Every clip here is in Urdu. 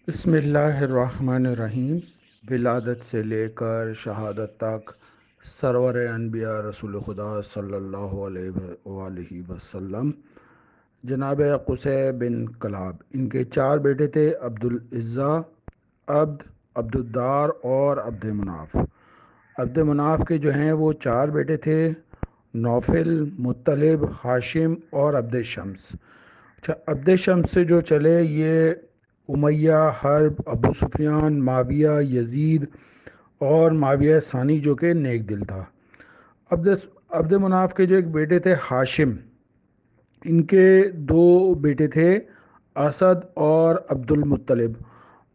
بسم اللہ الرحمن الرحیم۔ ولادت سے لے کر شہادت تک سرور انبیاء رسول خدا صلی اللہ علیہ وآلہ وسلم جناب قصی بن کلاب، ان کے چار بیٹے تھے: عبدالعزیٰ، عبدالدار اور عبد مناف۔ عبد مناف کے جو ہیں وہ چار بیٹے تھے: نوفل، مطلب، ہاشم اور عبد شمس۔ اچھا، عبد شمس سے جو چلے یہ امیہ، حرب، ابو سفیان، معاویہ، یزید اور معاویہ ثانی جو کہ نیک دل تھا۔ عبد عبد مناف کے جو ایک بیٹے تھے ہاشم، ان کے دو بیٹے تھے اسد اور عبد المطلب۔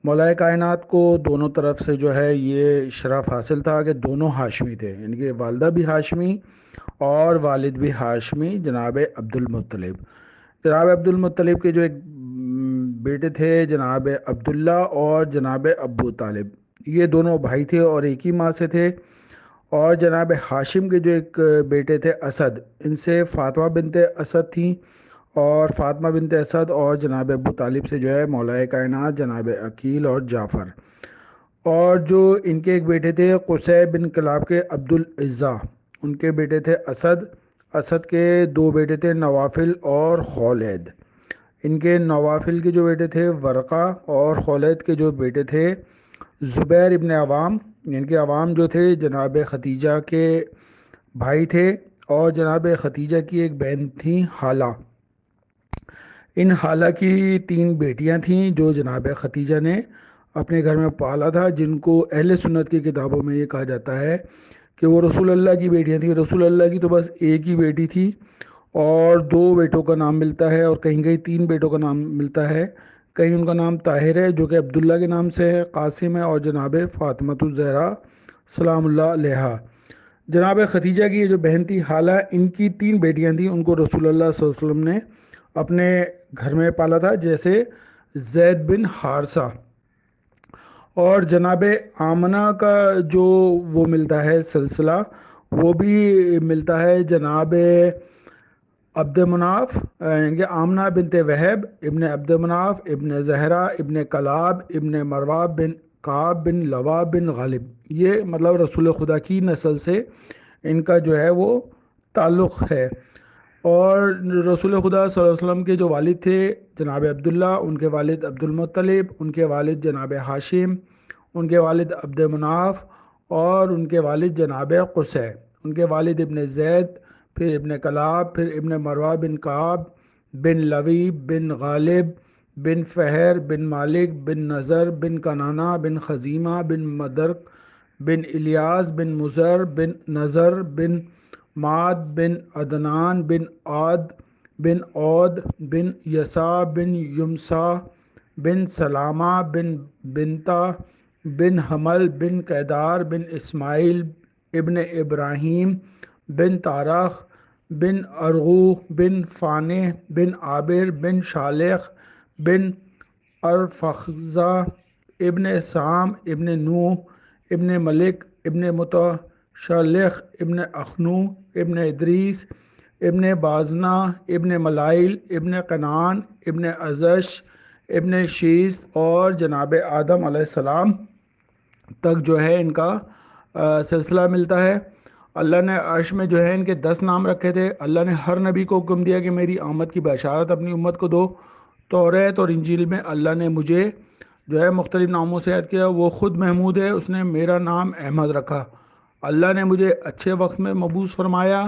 مولا کائنات کو دونوں طرف سے جو ہے یہ شرف حاصل تھا کہ دونوں ہاشمی تھے، یعنی کہ والدہ بھی ہاشمی اور والد بھی ہاشمی، جناب عبد المطلب۔ جناب عبد المطلب کے جو ایک بیٹے تھے جناب عبداللہ اور جناب ابو طالب، یہ دونوں بھائی تھے اور ایک ہی ماں سے تھے۔ اور جناب ہاشم کے جو ایک بیٹے تھے اسد، ان سے فاطمہ بنت اسد تھیں، اور فاطمہ بنت اسد اور جناب ابو طالب سے جو ہے مولا کائنات جناب عقیل اور جعفر۔ اور جو ان کے ایک بیٹے تھے قصی بن کلاب کے عبدالعزیٰ، ان کے بیٹے تھے اسد۔ اسد کے دو بیٹے تھے نوافل اور خولید۔ ان کے نوافل کے جو بیٹے تھے ورقہ، اور خولید کے جو بیٹے تھے زبیر ابن عوام، ان کے عوام جو تھے جناب ختیجہ کے بھائی تھے، اور جناب ختیجہ کی ایک بہن تھیں حالہ۔ ان حالہ کی تین بیٹیاں تھیں جو جناب ختیجہ نے اپنے گھر میں پالا تھا، جن کو اہل سنت کی کتابوں میں یہ کہا جاتا ہے کہ وہ رسول اللہ کی بیٹیاں تھیں۔ رسول اللہ کی تو بس ایک ہی بیٹی تھی، اور دو بیٹوں کا نام ملتا ہے، اور کہیں کہیں تین بیٹوں کا نام ملتا ہے۔ کہیں ان کا نام طاہر ہے جو کہ عبداللہ کے نام سے ہے، قاسم ہے، اور جناب فاطمۃ الزہرا سلام اللہ علیہا۔ جناب ختیجہ کی یہ جو بہن تھی حالہ، ان کی تین بیٹیاں تھیں، ان کو رسول اللہ صلی اللہ علیہ وسلم نے اپنے گھر میں پالا تھا، جیسے زید بن حارثہ۔ اور جناب آمنہ کا جو وہ ملتا ہے سلسلہ، وہ بھی ملتا ہے جناب عبد مناف، یعنی کہ آمنہ بنت وہب ابن عبد مناف ابن زہرہ ابن کلاب ابن مروہ بن کعب بن لوا بن غالب۔ یہ مطلب رسول خدا کی نسل سے ان کا جو ہے وہ تعلق ہے۔ اور رسول خدا صلی اللہ علیہ وسلم کے جو والد تھے جناب عبداللہ، ان کے والد عبد المطلب، ان کے والد جناب ہاشم، ان کے والد عبد مناف، اور ان کے والد جناب قصی، ان کے والد ابن زید، پھر ابن کلاب، پھر ابن مروہ بن کعب بن لوی بن غالب بن فہر بن مالک بن نظر بن کنانہ بن خزیمہ بن مدرک بن الیاس بن مزر بن نظر بن معد بن عدنان بن عاد بن عود بن یسا بن یمسا بن سلامہ بن بنتا بن حمل بن قیدار بن اسماعیل ابن ابراہیم بن تارخ بن ارغو بن فانح بن عابر بن شالخ بن ارفخزہ ابن سام ابن نوح ابن ملک ابن متشلخ ابن اخنو ابن ادریس ابن بازنا ابن ملائل ابن قنان ابن ازش ابن شیس، اور جناب آدم علیہ السلام تک جو ہے ان کا سلسلہ ملتا ہے۔ اللہ نے عرش میں جو ہے ان کے 10 نام رکھے تھے۔ اللہ نے ہر نبی کو حکم دیا کہ میری آمد کی بشارت اپنی امت کو دو۔ توریت اور انجیل میں اللہ نے مجھے جو ہے مختلف ناموں سے یاد کیا۔ وہ خود محمود ہے، اس نے میرا نام احمد رکھا۔ اللہ نے مجھے اچھے وقت میں مبعوث فرمایا،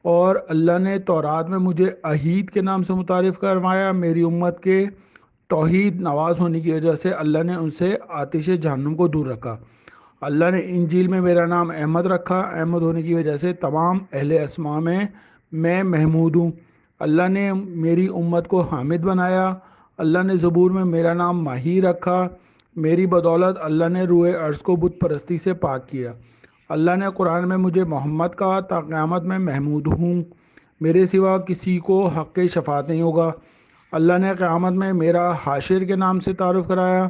اور اللہ نے تورات میں مجھے عہید کے نام سے متعارف کروایا۔ میری امت کے توحید نواز ہونے کی وجہ سے اللہ نے ان سے آتش جہنم کو دور رکھا۔ اللہ نے انجیل میں میرا نام احمد رکھا، احمد ہونے کی وجہ سے تمام اہل اسماء میں محمود ہوں۔ اللہ نے میری امت کو حامد بنایا۔ اللہ نے زبور میں میرا نام ماہی رکھا۔ میری بدولت اللہ نے روح ارض کو بت پرستی سے پاک کیا۔ اللہ نے قرآن میں مجھے محمد کہا، تا قیامت میں محمود ہوں، میرے سوا کسی کو حق شفاعت نہیں ہوگا۔ اللہ نے قیامت میں میرا حاشر کے نام سے تعارف کرایا۔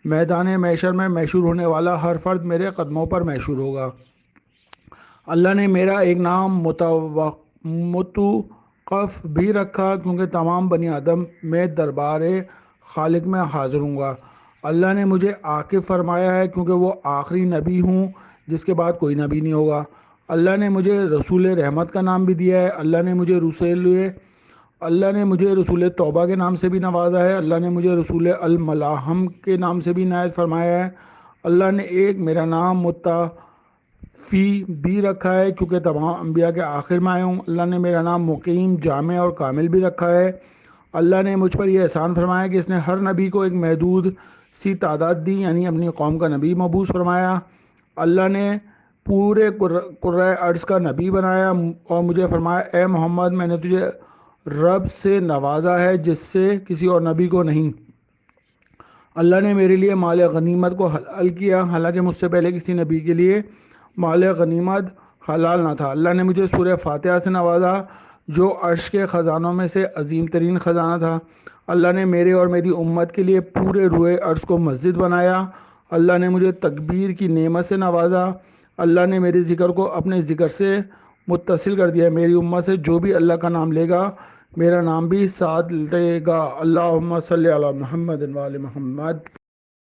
میدان محشر میں محشور ہونے والا ہر فرد میرے قدموں پر محشور ہوگا۔ اللہ نے میرا ایک نام متوقف بھی رکھا، کیونکہ تمام بنی آدم میں دربار خالق میں حاضر ہوں گا۔ اللہ نے مجھے عاقب فرمایا ہے کیونکہ وہ آخری نبی ہوں جس کے بعد کوئی نبی نہیں ہوگا۔ اللہ نے مجھے رسول رحمت کا نام بھی دیا ہے۔ اللہ نے مجھے رسول توبہ کے نام سے بھی نوازا ہے۔ اللہ نے مجھے رسول الملاحم کے نام سے بھی عنایت فرمایا ہے۔ اللہ نے ایک میرا نام فی بھی رکھا ہے کیونکہ تمام انبیاء کے آخر میں آیا ہوں۔ اللہ نے میرا نام مقیم، جامع اور کامل بھی رکھا ہے۔ اللہ نے مجھ پر یہ احسان فرمایا کہ اس نے ہر نبی کو ایک محدود سی تعداد دی، یعنی اپنی قوم کا نبی مبعوث فرمایا۔ اللہ نے پورے قرۂ ارض کا نبی بنایا اور مجھے فرمایا اے محمد میں نے تجھے رب سے نوازا ہے جس سے کسی اور نبی کو نہیں۔ اللہ نے میرے لیے مال غنیمت کو حلال کیا، حالانکہ مجھ سے پہلے کسی نبی کے لیے مال غنیمت حلال نہ تھا۔ اللہ نے مجھے سورہ فاتحہ سے نوازا جو عرش کے خزانوں میں سے عظیم ترین خزانہ تھا۔ اللہ نے میرے اور میری امت کے لیے پورے روئے عرش کو مسجد بنایا۔ اللہ نے مجھے تکبیر کی نعمت سے نوازا۔ اللہ نے میرے ذکر کو اپنے ذکر سے متصل کر دیا۔ میری امت سے جو بھی اللہ کا نام لے گا میرا نام بھی ساتھ لے گا۔ اللہم صلی علی محمد و آل محمد۔